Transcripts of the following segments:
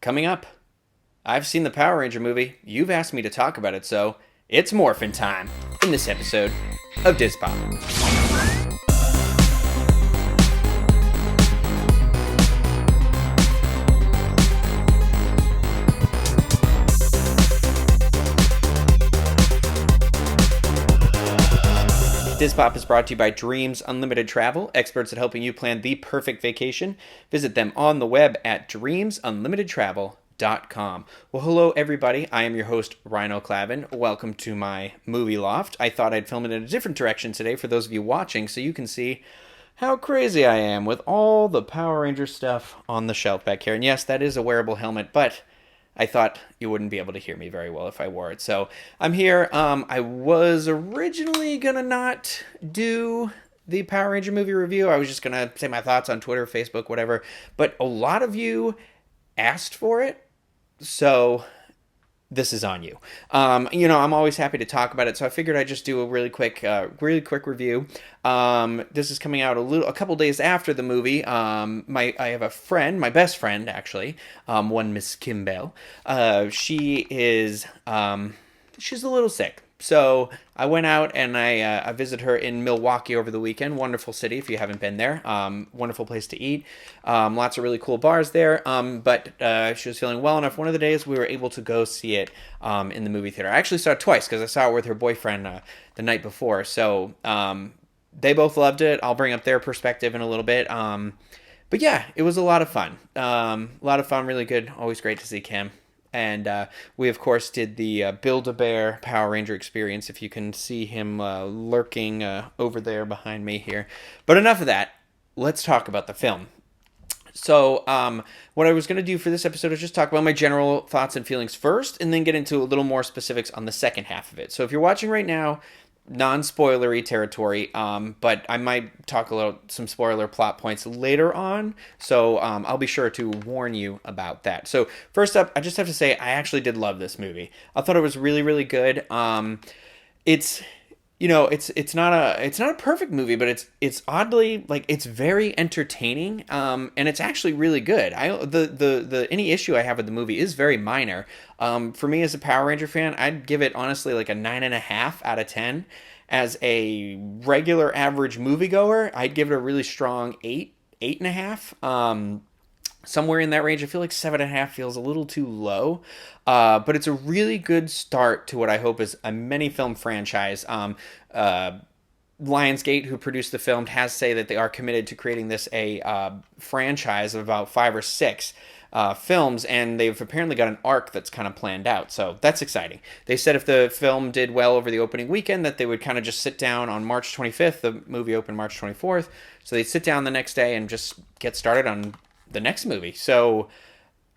coming up. I've seen the Power Ranger movie. You've asked me to talk about it, so it's morphin' time in this episode of DIS POP. DIS POP is brought to you by Dreams Unlimited Travel, experts at helping you plan the perfect vacation. Visit them on the web at dreamsunlimitedtravel.com. Well, hello everybody. I am your host, Ryno Clavin. Welcome to my movie loft. I thought I'd film it in a different direction today for those of you watching so you can see how crazy I am with all the Power Ranger stuff on the shelf back here. And yes, that is a wearable helmet, but I thought you wouldn't be able to hear me very well if I wore it. So I'm here. I was originally going to not do the Power Ranger movie review. I was just going to say my thoughts on Twitter, Facebook, whatever. But a lot of you asked for it. So this is on you. I'm always happy to talk about it, so I figured I'd just do a really quick review. This is coming out a couple days after the movie. I have a friend, my best friend actually, one Miss Kimbell. She's a little sick. So I went out and I visited her in Milwaukee over the weekend. Wonderful city if you haven't been there. Wonderful place to eat. Lots of really cool bars there. But she was feeling well enough. One of the days we were able to go see it in the movie theater. I actually saw it twice because I saw it with her boyfriend the night before. So they both loved it. I'll bring up their perspective in a little bit. But yeah, it was a lot of fun. Really good. Always great to see Kim. And we, of course, did the Build-A-Bear Power Ranger experience, if you can see him lurking over there behind me here. But enough of that. Let's talk about the film. So what I was going to do for this episode is just talk about my general thoughts and feelings first, and then get into a little more specifics on the second half of it. So if you're watching right now, non-spoilery territory, but I might talk some spoiler plot points later on, so I'll be sure to warn you about that. So first up, I just have to say I actually did love this movie. I thought it was really, really good. It's not a perfect movie, but it's oddly, like, it's very entertaining, and it's actually really good. The any issue I have with the movie is very minor. For me as a Power Ranger fan, I'd give it honestly like a 9.5 out of 10. As a regular average moviegoer, I'd give it a really strong 8.5. Somewhere in that range. I feel like 7.5 feels a little too low, but it's a really good start to what I hope is a many film franchise. Lionsgate, who produced the film, has say that they are committed to creating this a franchise of about 5 or 6 films, and they've apparently got an arc that's kind of planned out, so that's exciting. They said if the film did well over the opening weekend that they would kind of just sit down on March 25th. The movie opened March 24th, so they'd sit down the next day and just get started on the next movie. So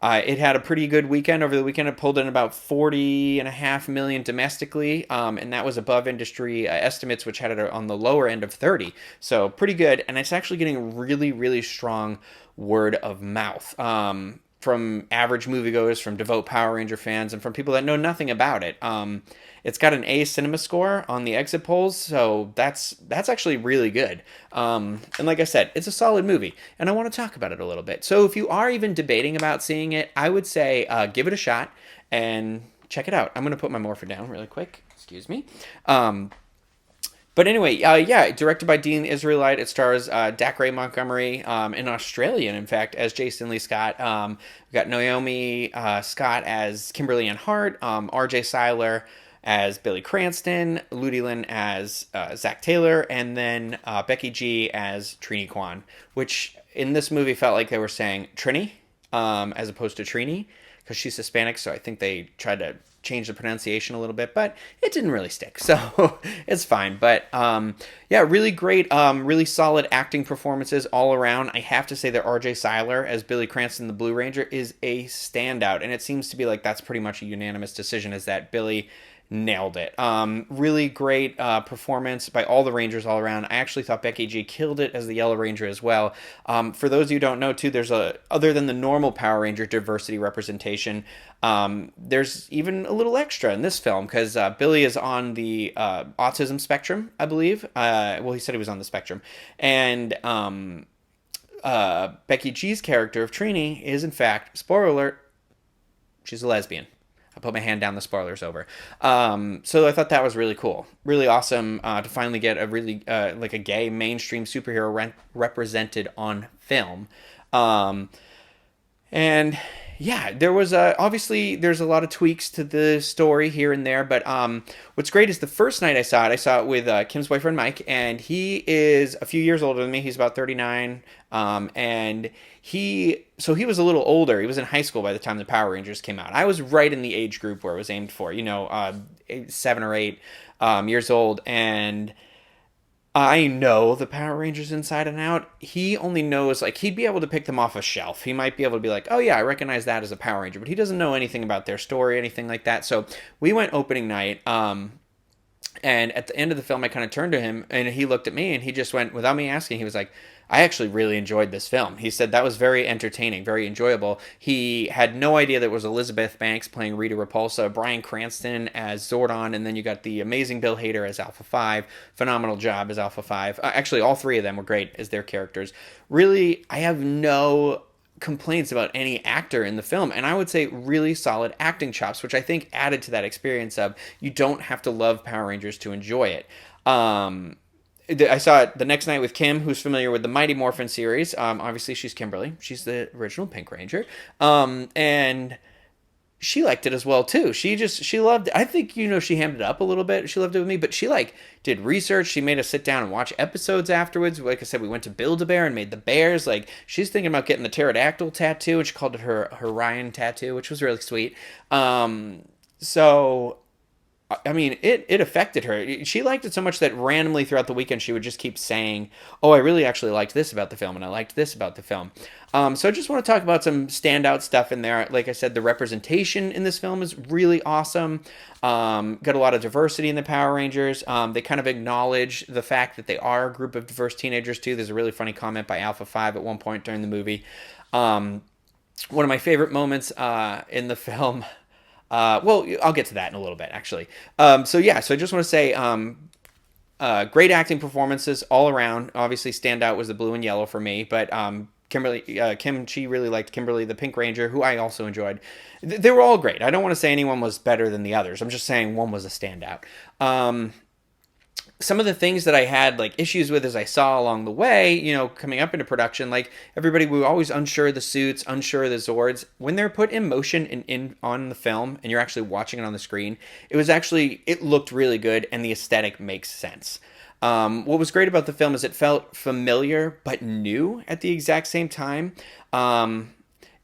it had a pretty good weekend. Over the weekend, it pulled in about $40.5 million domestically, and that was above industry estimates, which had it on the lower end of 30. So pretty good, and it's actually getting really, really strong word of mouth from average moviegoers, from devout Power Ranger fans, and from people that know nothing about it. It's got an A cinema score on the exit polls, so that's actually really good. And like I said, it's a solid movie, and I want to talk about it a little bit. So if you are even debating about seeing it, I would say give it a shot and check it out. I'm going to put my morpher down really quick. Excuse me. But anyway, directed by Dean Israelite. It stars Dacre Montgomery, an Australian, in fact, as Jason Lee Scott. We've got Naomi Scott as Kimberly Ann Hart, R.J. Seiler as Billy Cranston, Ludi Lin as Zach Taylor, and then Becky G as Trini Kwan, which in this movie felt like they were saying Trini as opposed to Trini, because she's Hispanic, so I think they tried to change the pronunciation a little bit, but it didn't really stick, so it's fine. But really great, really solid acting performances all around. I have to say that R.J. Seiler as Billy Cranston, the Blue Ranger, is a standout, and it seems to be like that's pretty much a unanimous decision, is that Billy nailed it. Really great performance by all the Rangers all around. I actually thought Becky G killed it as the Yellow Ranger as well. For those of you who don't know, too, there's other than the normal Power Ranger diversity representation, there's even a little extra in this film, because Billy is on the autism spectrum, I believe. He said he was on the spectrum. And Becky G's character of Trini is, in fact, spoiler alert, She's a lesbian. I put my hand down. The spoilers over. So I thought that was really cool, really awesome to finally get a really like a gay mainstream superhero represented on film. Um, and yeah, there was obviously there's a lot of tweaks to the story here and there, but what's great is the first night I saw it with Kim's boyfriend Mike, and he is a few years older than me. He's about 39, and he was a little older. He was in high school by the time the Power Rangers came out. I was right in the age group where it was aimed for, 7 or 8 years old, and I know the Power Rangers inside and out. He only knows, like, he'd be able to pick them off a shelf. He might be able to be like, oh yeah, I recognize that as a Power Ranger, but he doesn't know anything about their story, anything like that. So we went opening night, and at the end of the film, I kind of turned to him, and he looked at me, and he just went, without me asking, he was like, I actually really enjoyed this film. He said that was very entertaining, very enjoyable. He had no idea that it was Elizabeth Banks playing Rita Repulsa, Bryan Cranston as Zordon, and then you got the amazing Bill Hader as Alpha 5. Phenomenal job as Alpha 5. Actually, all three of them were great as their characters. Really, I have no complaints about any actor in the film, and I would say really solid acting chops, which I think added to that experience of you don't have to love Power Rangers to enjoy it. I saw it the next night with Kim, who's familiar with the Mighty Morphin series. Obviously, she's Kimberly. She's the original Pink Ranger. And she liked it as well, too. She loved it. I think, she hammed it up a little bit. She loved it with me, but she, did research. She made us sit down and watch episodes afterwards. Like I said, we went to Build-A-Bear and made the bears. She's thinking about getting the pterodactyl tattoo, and she called it her Ryan tattoo, which was really sweet. So I mean, it affected her. She liked it so much that randomly throughout the weekend she would just keep saying, oh, I really actually liked this about the film, and I liked this about the film. So I just want to talk about some standout stuff in there. Like I said, the representation in this film is really awesome. Got a lot of diversity in the Power Rangers. They kind of acknowledge the fact that they are a group of diverse teenagers, too. There's a really funny comment by Alpha 5 at one point during the movie. One of my favorite moments in the film... well, I'll get to that in a little bit, actually. So I just want to say, great acting performances all around. Obviously, standout was the blue and yellow for me, but she really liked Kimberly, the Pink Ranger, who I also enjoyed. They were all great. I don't want to say anyone was better than the others. I'm just saying one was a standout. Some of the things that I had issues with as I saw along the way, coming up into production, everybody, we were always unsure of the suits, unsure of the Zords. When they're put in motion and on the film and you're actually watching it on the screen, it looked really good and the aesthetic makes sense. What was great about the film is it felt familiar but new at the exact same time.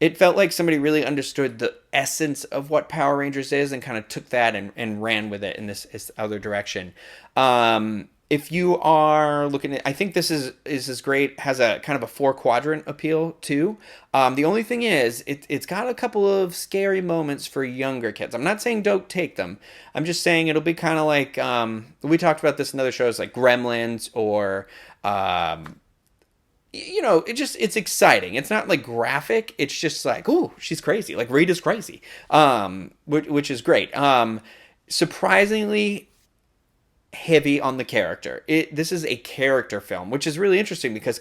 It felt like somebody really understood the essence of what Power Rangers is and kind of took that and ran with it in this other direction. If you are looking at, I think this is great, has a kind of a 4-quadrant appeal too. The only thing is, it's got a couple of scary moments for younger kids. I'm not saying don't take them. I'm just saying it'll be kind of like, we talked about this in other shows like Gremlins or... it's exciting. It's not graphic. It's just ooh, she's crazy. Rita's crazy. Which is great. Surprisingly heavy on the character. This is a character film, which is really interesting because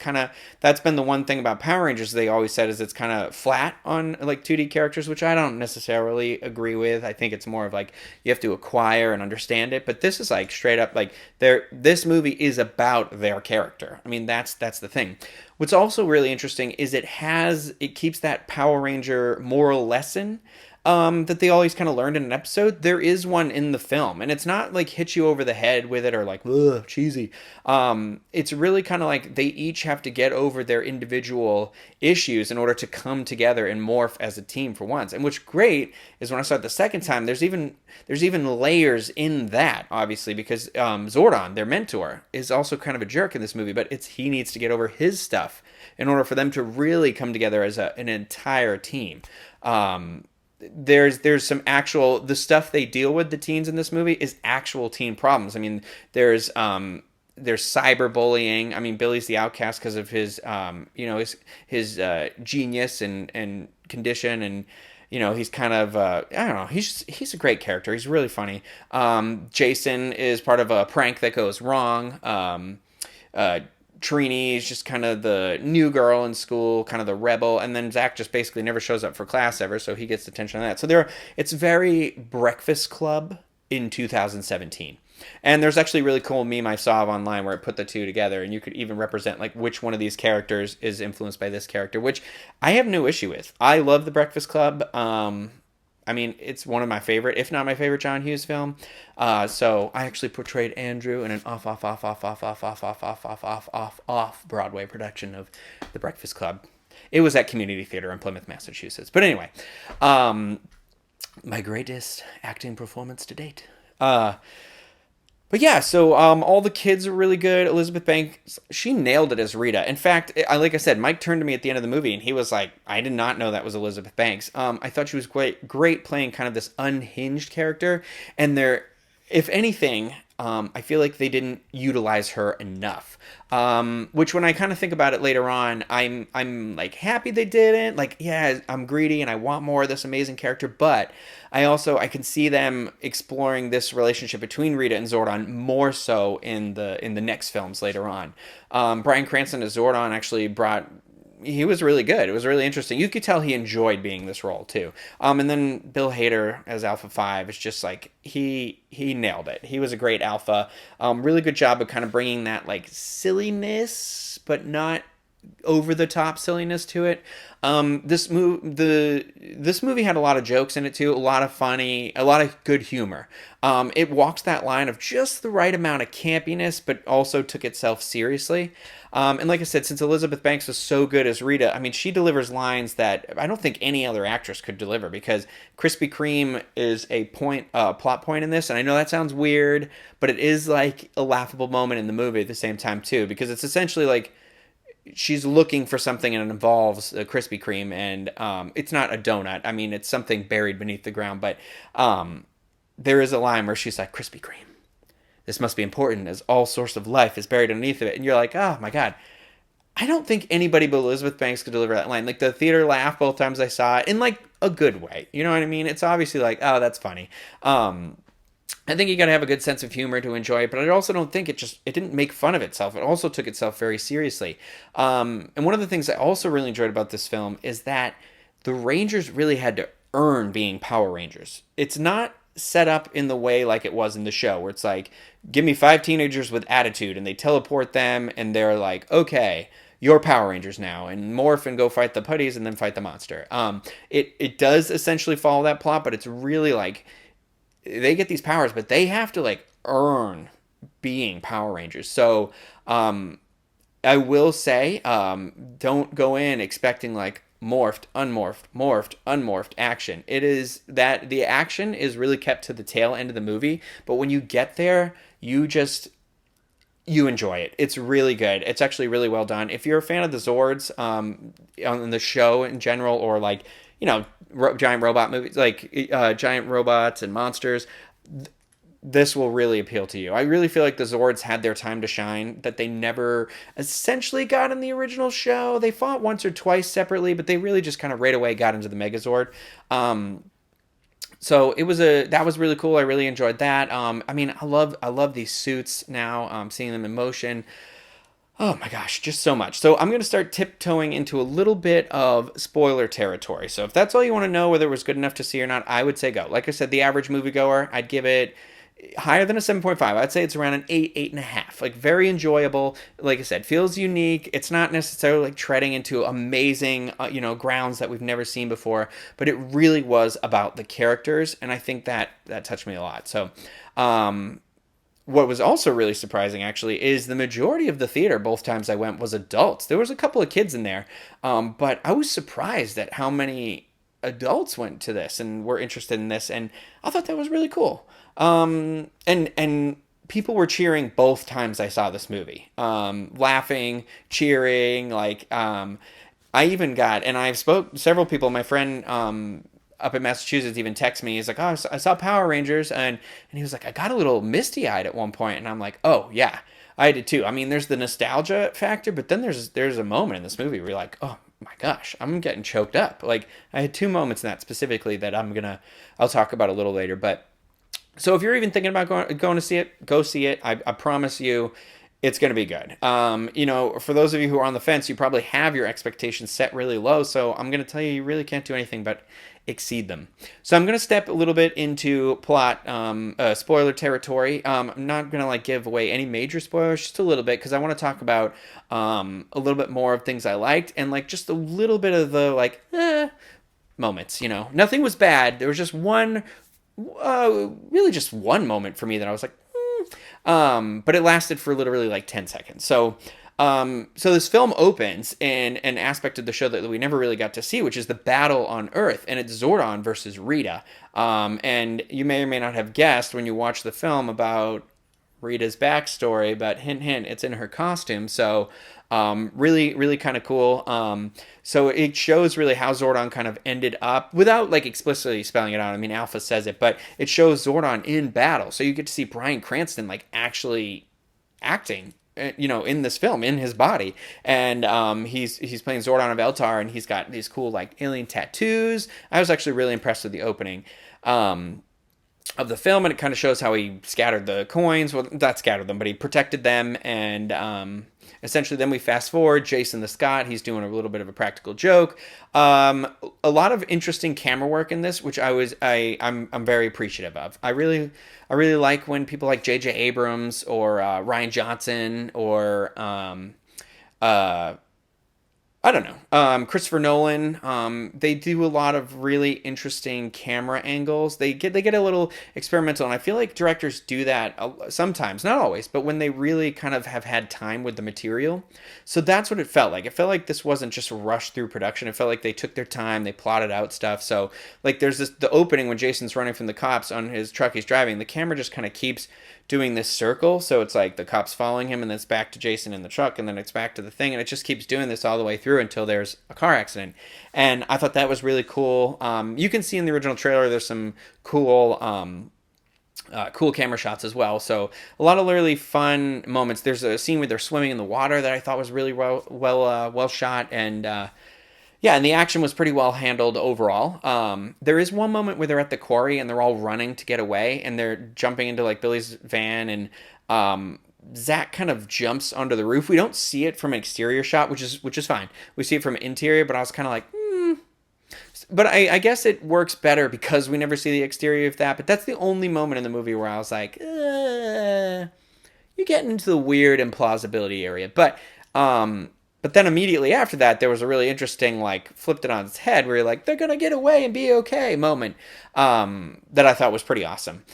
that's been the one thing about Power Rangers they always said is it's kind of flat on 2D characters, which I don't necessarily agree with. I think it's more of you have to acquire and understand it, but this is straight up this movie is about their character. I mean, that's the thing. What's also really interesting is it keeps that Power Ranger moral lesson that they always kind of learned in an episode. There is one in the film, and it's not hit you over the head with it or ugh, cheesy. It's really kind of they each have to get over their individual issues in order to come together and morph as a team for once. And what's great is when I saw it the second time, there's even layers in that, obviously, because Zordon, their mentor, is also kind of a jerk in this movie, but he needs to get over his stuff in order for them to really come together as an entire team. There's some the stuff they deal with, the teens in this movie, is actual teen problems. I mean, there's cyberbullying. I mean, Billy's the outcast because of his his genius and condition, and he's kind of I don't know, he's a great character. He's really funny. Jason is part of a prank that goes wrong. Trini is just kind of the new girl in school, kind of the rebel, and then Zach just basically never shows up for class ever, so he gets attention on that. So it's very Breakfast Club in 2017. And there's actually a really cool meme I saw online where it put the two together, and you could even represent like which one of these characters is influenced by this character, which I have no issue with. I love the Breakfast Club. I mean, it's one of my favorite, if not my favorite, John Hughes film. So I actually portrayed Andrew in an off Broadway production of The Breakfast Club. It was at Community Theater in Plymouth, Massachusetts. But anyway, my greatest acting performance to date. But yeah, so all the kids are really good. Elizabeth Banks, she nailed it as Rita. In fact, like I said, Mike turned to me at the end of the movie and he was like, I did not know that was Elizabeth Banks. I thought she was great playing kind of this unhinged character. And if anything, I feel like they didn't utilize her enough. Which when I kind of think about it later on, I'm like happy they didn't. Like, yeah, I'm greedy and I want more of this amazing character, but I can see them exploring this relationship between Rita and Zordon more so in the next films later on. Bryan Cranston as Zordon actually he was really good. It was really interesting. You could tell he enjoyed being this role too. And then Bill Hader as Alpha 5 is just like he nailed it. He was a great Alpha. Really good job of kind of bringing that like silliness, but not over the top silliness to it. This movie had a lot of jokes in it too, a lot of good humor. It walked that line of just the right amount of campiness, but also took itself seriously. And like I said, since Elizabeth Banks was so good as Rita, I mean, she delivers lines that I don't think any other actress could deliver, because Krispy Kreme is a plot point in this. And I know that sounds weird, but it is like a laughable moment in the movie at the same time too, because it's essentially like she's looking for something and it involves a Krispy Kreme, and it's not a donut. I mean, it's something buried beneath the ground, but there is a line where she's like, Krispy Kreme, this must be important as all source of life is buried underneath of it. And you're like, oh my God. I don't think anybody but Elizabeth Banks could deliver that line. Like, the theater laughed both times I saw it in like a good way. You know what I mean? It's obviously like, oh, that's funny. I think you got to have a good sense of humor to enjoy it, but I also don't think it didn't make fun of itself. It also took itself very seriously. And one of the things I also really enjoyed about this film is that the Rangers really had to earn being Power Rangers. It's not set up in the way like it was in the show, where it's like, give me 5 teenagers with attitude and they teleport them and they're like, okay, you're Power Rangers now, and morph and go fight the putties and then fight the monster. It does essentially follow that plot, but it's really like, they get these powers, but they have to like earn being Power Rangers. So I will say, don't go in expecting like morphed, unmorphed action. It is that the action is really kept to the tail end of the movie, but when you get there, you enjoy it. It's really good. It's actually really well done. If you're a fan of the Zords on the show in general, or like, you know, giant robot movies, like giant robots and monsters, this will really appeal to you. I really feel like the Zords had their time to shine, that they never essentially got in the original show. They fought once or twice separately, but they really just kind of right away got into the Megazord. So that was really cool. I really enjoyed that. I mean, I love these suits now, seeing them in motion. Oh my gosh, just so much. So I'm going to start tiptoeing into a little bit of spoiler territory. So if that's all you want to know, whether it was good enough to see or not, I would say go. Like I said, the average moviegoer, I'd give it higher than a 7.5. I'd say it's around an 8.5. Like, very enjoyable. Like I said, feels unique. It's not necessarily like treading into amazing, grounds that we've never seen before, but it really was about the characters, and I think that touched me a lot. So, what was also really surprising, actually, is the majority of the theater, both times I went, was adults. There was a couple of kids in there, but I was surprised at how many adults went to this and were interested in this, and I thought that was really cool. And people were cheering both times I saw this movie, laughing, cheering, like, I even got, and I've spoke several people, my friend, up in Massachusetts even text me. He's like, oh, I saw Power Rangers, and he was like, I got a little misty-eyed at one point, and I'm like, oh yeah, I did too. I mean, there's the nostalgia factor, but then there's a moment in this movie where you're like, oh my gosh, I'm getting choked up. Like, I had 2 moments in that specifically that I'll talk about a little later. But so if you're even thinking about going to see it, go see it. I promise you, It's going to be good. For those of you who are on the fence, you probably have your expectations set really low. So I'm going to tell you, you really can't do anything but exceed them. So I'm going to step a little bit into plot, spoiler territory. I'm not going to give away any major spoilers, just a little bit, because I want to talk about a little bit more of things I liked and just a little bit of the moments. Nothing was bad. There was just really just one moment for me that I was like, but it lasted for literally 10 seconds. So this film opens in an aspect of the show that we never really got to see, which is the battle on Earth, and it's Zordon versus Rita. And you may or may not have guessed when you watch the film about Rita's backstory, but hint, hint, it's in her costume. So really, really kind of cool. So it shows really how Zordon kind of ended up, without explicitly spelling it out. I mean, Alpha says it, but it shows Zordon in battle. So you get to see Bryan Cranston actually acting, in this film, in his body. And he's playing Zordon of Eltar, and he's got these cool alien tattoos. I was actually really impressed with the opening of the film, and it kind of shows how he scattered the coins. Well, not scattered them, but he protected them. And essentially then we fast forward, Jason the Scot, he's doing a little bit of a practical joke. A lot of interesting camera work in this, which I'm very appreciative of. I really like when people like J.J. Abrams or Rian Johnson or I don't know. Christopher Nolan, they do a lot of really interesting camera angles. They get a little experimental, and I feel like directors do that sometimes, not always, but when they really kind of have had time with the material. So that's what it felt like. It felt like this wasn't just rushed through production. It felt like they took their time, they plotted out stuff. So there's the opening when Jason's running from the cops on his truck he's driving. The camera just kind of keeps doing this circle, so it's the cops following him, and then it's back to Jason in the truck, and then it's back to the thing, and it just keeps doing this all the way through until there's a car accident. And I thought that was really cool. You can see in the original trailer there's some cool camera shots as well, so a lot of really fun moments. There's a scene where they're swimming in the water that I thought was really well shot, and yeah, and the action was pretty well handled overall. There is one moment where they're at the quarry and they're all running to get away, and they're jumping into Billy's van, and Zach kind of jumps onto the roof. We don't see it from an exterior shot, which is fine. We see it from an interior, but I was kind of like, But I guess it works better because we never see the exterior of that. But that's the only moment in the movie where I was like, you're getting into the weird implausibility area. But then immediately after that, there was a really interesting, flipped it on its head, where you're like, they're going to get away and be okay moment, that I thought was pretty awesome.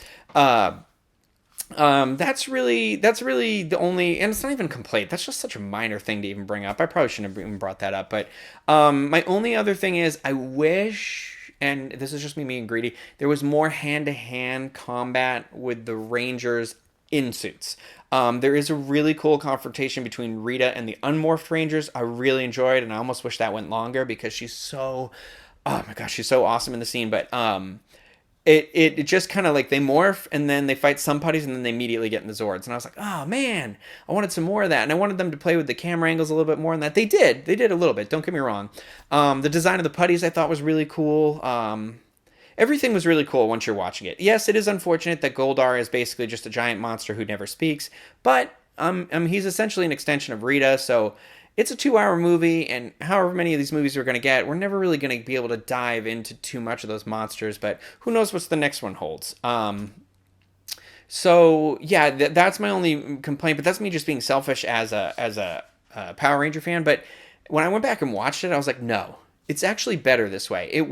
That's really the only, and it's not even a complaint. That's just such a minor thing to even bring up. I probably shouldn't have even brought that up. But my only other thing is, I wish, and this is just me being greedy, there was more hand-to-hand combat with the Rangers in suits. There is a really cool confrontation between Rita and the unmorphed Rangers. I really enjoyed, and I almost wish that went longer because she's so, oh my gosh, she's so awesome in the scene. But it just kind of they morph, and then they fight some putties, and then they immediately get in the Zords. And I was like, oh man, I wanted some more of that, and I wanted them to play with the camera angles a little bit more. And that they did a little bit. Don't get me wrong. The design of the putties I thought was really cool. Everything was really cool once you're watching it. Yes, it is unfortunate that Goldar is basically just a giant monster who never speaks, but he's essentially an extension of Rita, so it's a 2-hour movie, and however many of these movies we're going to get, we're never really going to be able to dive into too much of those monsters, but who knows what the next one holds. So, yeah, that's my only complaint, but that's me just being selfish as a Power Ranger fan. But when I went back and watched it, I was like, no, it's actually better this way. It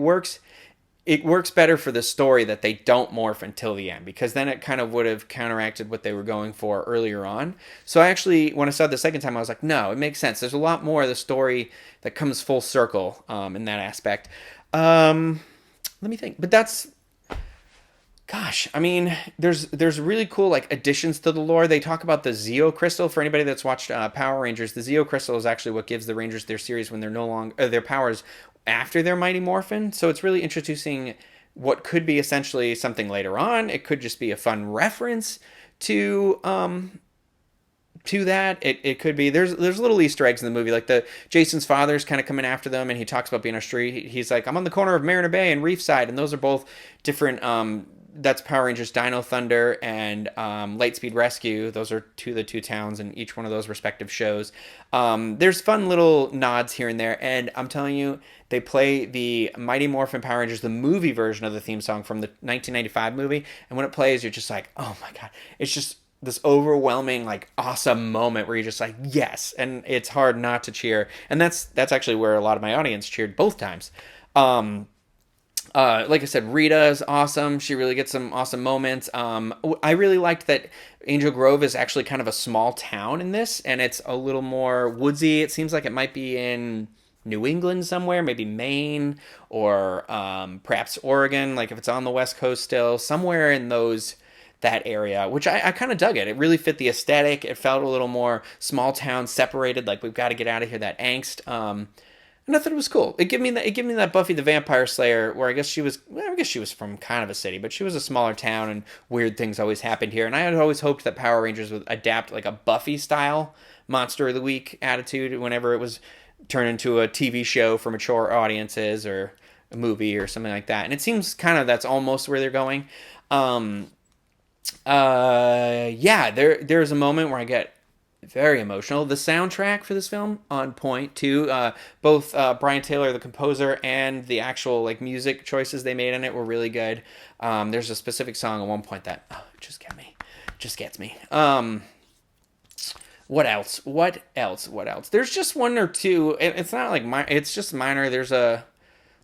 works better for the story that they don't morph until the end, because then it kind of would have counteracted what they were going for earlier on. So I actually, when I saw it the second time, I was like, no, it makes sense. There's a lot more of the story that comes full circle in that aspect. Let me think. But that's, gosh, I mean, there's really cool additions to the lore. They talk about the Zeo Crystal. For anybody that's watched Power Rangers, the Zeo Crystal is actually what gives the Rangers their series when they're no longer their powers after their Mighty Morphin. So it's really introducing what could be essentially something later on. It could just be a fun reference to that. It could be, there's little Easter eggs in the movie, the Jason's father's kind of coming after them, and he talks about being on a street. He's like, I'm on the corner of Mariner Bay and Reefside, and those are both different that's Power Rangers Dino Thunder and Lightspeed Rescue. Those are the two towns in each one of those respective shows. There's fun little nods here and there, and I'm telling you, they play the Mighty Morphin Power Rangers, the movie version of the theme song from the 1995 movie, and when it plays, you're just like, oh my god, it's just this overwhelming, like, awesome moment where you're just like, yes, and it's hard not to cheer, and that's actually where a lot of my audience cheered both times. Like I said, Rita is awesome. She really gets some awesome moments. I really liked that Angel Grove is actually kind of a small town in this, and it's a little more woodsy. It seems like it might be in New England somewhere, maybe Maine or perhaps Oregon, like if it's on the West Coast still, somewhere in that area, which I kind of dug it. It really fit the aesthetic. It felt a little more small town separated, like we've got to get out of here, that angst. And I thought it was cool. It gave me that Buffy the Vampire Slayer, where I guess she was from kind of a city, but she was a smaller town, and weird things always happened here. And I had always hoped that Power Rangers would adapt like a Buffy style Monster of the Week attitude whenever it was turned into a TV show for mature audiences or a movie or something like that. And it seems kind of that's almost where they're going. Yeah, there's a moment where I get very emotional. The soundtrack for this film on point too. Both Brian Taylor, the composer, and the actual like music choices they made in it were really good. There's a specific song at one point that just gets me. What else? There's just one or two. It's not like it's just minor. There's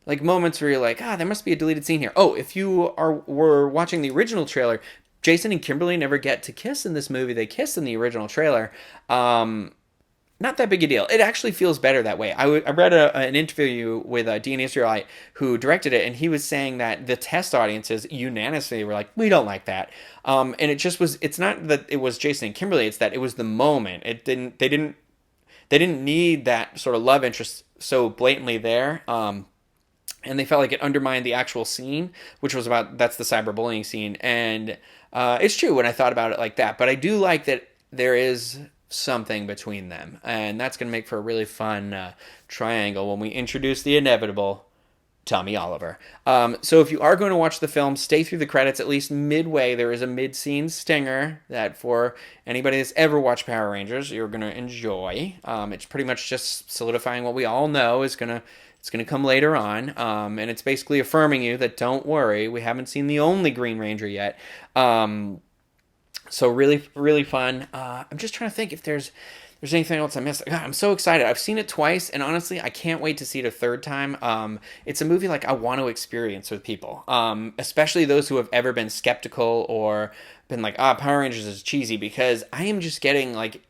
like moments where you're like, there must be a deleted scene here. Oh, if you were watching the original trailer, Jason and Kimberly never get to kiss in this movie. They kiss in the original trailer. Not that big a deal. It actually feels better that way. I read an interview with Dean Israelite, who directed it, and he was saying that the test audiences unanimously were like, we don't like that. And it just was. It's not that it was Jason and Kimberly. It's that it was the moment. They didn't need that sort of love interest so blatantly there. And they felt like it undermined the actual scene, which was that's the cyberbullying scene. And it's true when I thought about it like that. But I do like that there is something between them. And that's going to make for a really fun triangle when we introduce the inevitable Tommy Oliver. So if you are going to watch the film, stay through the credits. At least midway, there is a mid-scene stinger that for anybody that's ever watched Power Rangers, you're going to enjoy. It's pretty much just solidifying what we all know is going to come later on, and it's basically affirming you that don't worry, we haven't seen the only Green Ranger yet. So really, really fun. I'm just trying to think if there's anything else I missed. God, I'm so excited. I've seen it twice, and honestly, I can't wait to see it a third time. It's a movie like I want to experience with people, especially those who have ever been skeptical or been like, Power Rangers is cheesy, because I am just getting like,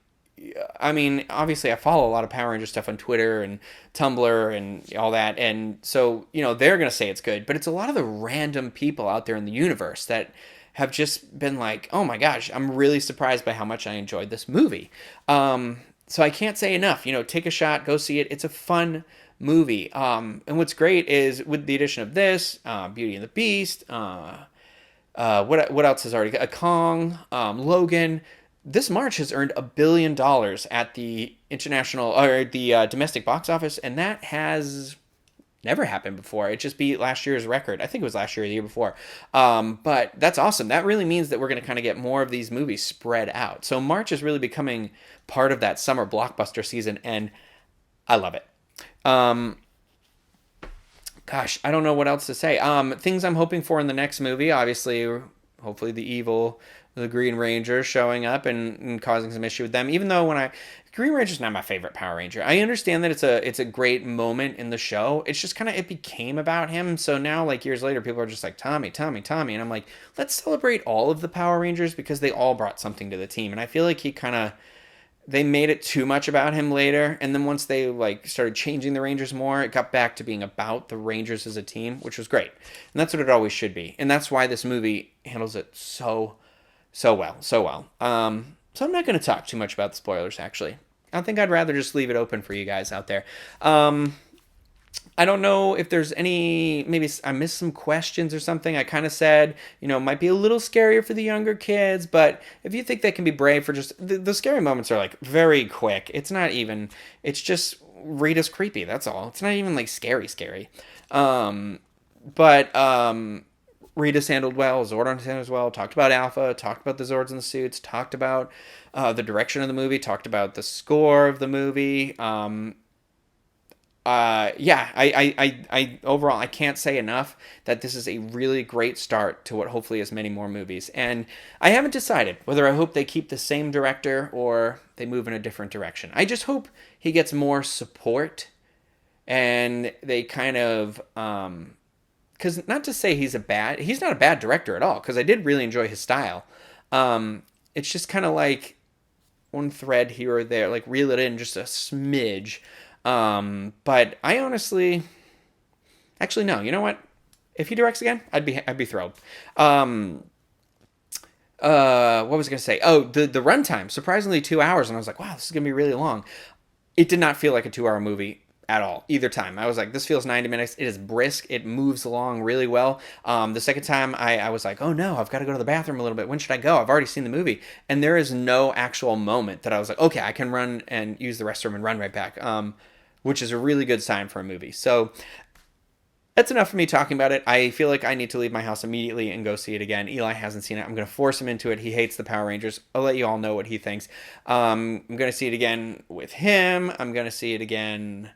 I mean, obviously I follow a lot of Power Ranger stuff on Twitter and Tumblr and all that, and so, they're going to say it's good, but it's a lot of the random people out there in the universe that have just been like, oh my gosh, I'm really surprised by how much I enjoyed this movie. So I can't say enough, take a shot, go see it. It's a fun movie. And what's great is with the addition of this, Beauty and the Beast, what else has already got? Kong, Logan. This March has earned $1 billion at the international or the domestic box office, and that has never happened before. It just beat last year's record. I think it was last year or the year before. But that's awesome. That really means that we're going to kind of get more of these movies spread out. So March is really becoming part of that summer blockbuster season, and I love it. Gosh, I don't know what else to say. Things I'm hoping for in the next movie, obviously, hopefully the Green Ranger showing up and causing some issue with them. Even though Green Ranger's not my favorite Power Ranger. I understand that it's a great moment in the show. It's just kind of, it became about him. So now, like, years later, people are just like, Tommy. And I'm like, let's celebrate all of the Power Rangers because they all brought something to the team. And I feel like they made it too much about him later. And then once they like started changing the Rangers more, it got back to being about the Rangers as a team, which was great. And that's what it always should be. And that's why this movie handles it so well. So I'm not going to talk too much about the spoilers, actually. I think I'd rather just leave it open for you guys out there. I don't know if there's maybe I missed some questions or something. I kind of said, it might be a little scarier for the younger kids, but if you think they can be brave for just, the scary moments are like very quick. It's just Rita's creepy, that's all. It's not even like scary. Rita's handled well, Zordon's handled well, talked about Alpha, talked about the Zords and the suits, talked about the direction of the movie, talked about the score of the movie. Yeah, I overall, I can't say enough that this is a really great start to what hopefully is many more movies. And I haven't decided whether I hope they keep the same director or they move in a different direction. I just hope he gets more support and they kind of, because not to say he's not a bad director at all, because I did really enjoy his style. It's just kind of like one thread here or there, like reel it in just a smidge. But I honestly, actually no. You know what? If he directs again, I'd be thrilled. What was I gonna say? Oh, the runtime, surprisingly 2 hours, and I was like, wow, this is gonna be really long. It did not feel like a 2 hour movie at all either time. I was like, this feels 90 minutes. It is brisk. It moves along really well. The second time I was like, oh no, I've got to go to the bathroom a little bit. When should I go? I've already seen the movie. And there is no actual moment that I was like, okay, I can run and use the restroom and run right back. Which is a really good sign for a movie. So that's enough for me talking about it. I feel like I need to leave my house immediately and go see it again. Eli hasn't seen it. I'm going to force him into it. He hates the Power Rangers. I'll let you all know what he thinks. I'm going to see it again with him. I'm going to see it again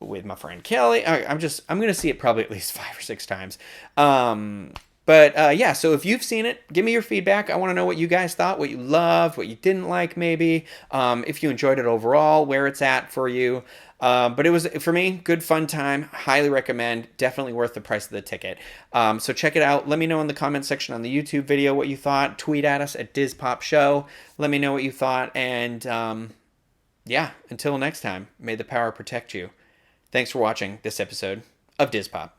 with my friend Kelly. I'm going to see it probably at least 5 or 6 times. Yeah, so if you've seen it, give me your feedback. I want to know what you guys thought, what you loved, what you didn't like maybe, if you enjoyed it overall, where it's at for you. But it was, for me, good fun time. Highly recommend. Definitely worth the price of the ticket. So check it out. Let me know in the comment section on the YouTube video what you thought. Tweet at us at DIS POP Show. Let me know what you thought. And yeah, until next time, may the power protect you. Thanks for watching this episode of DIS POP.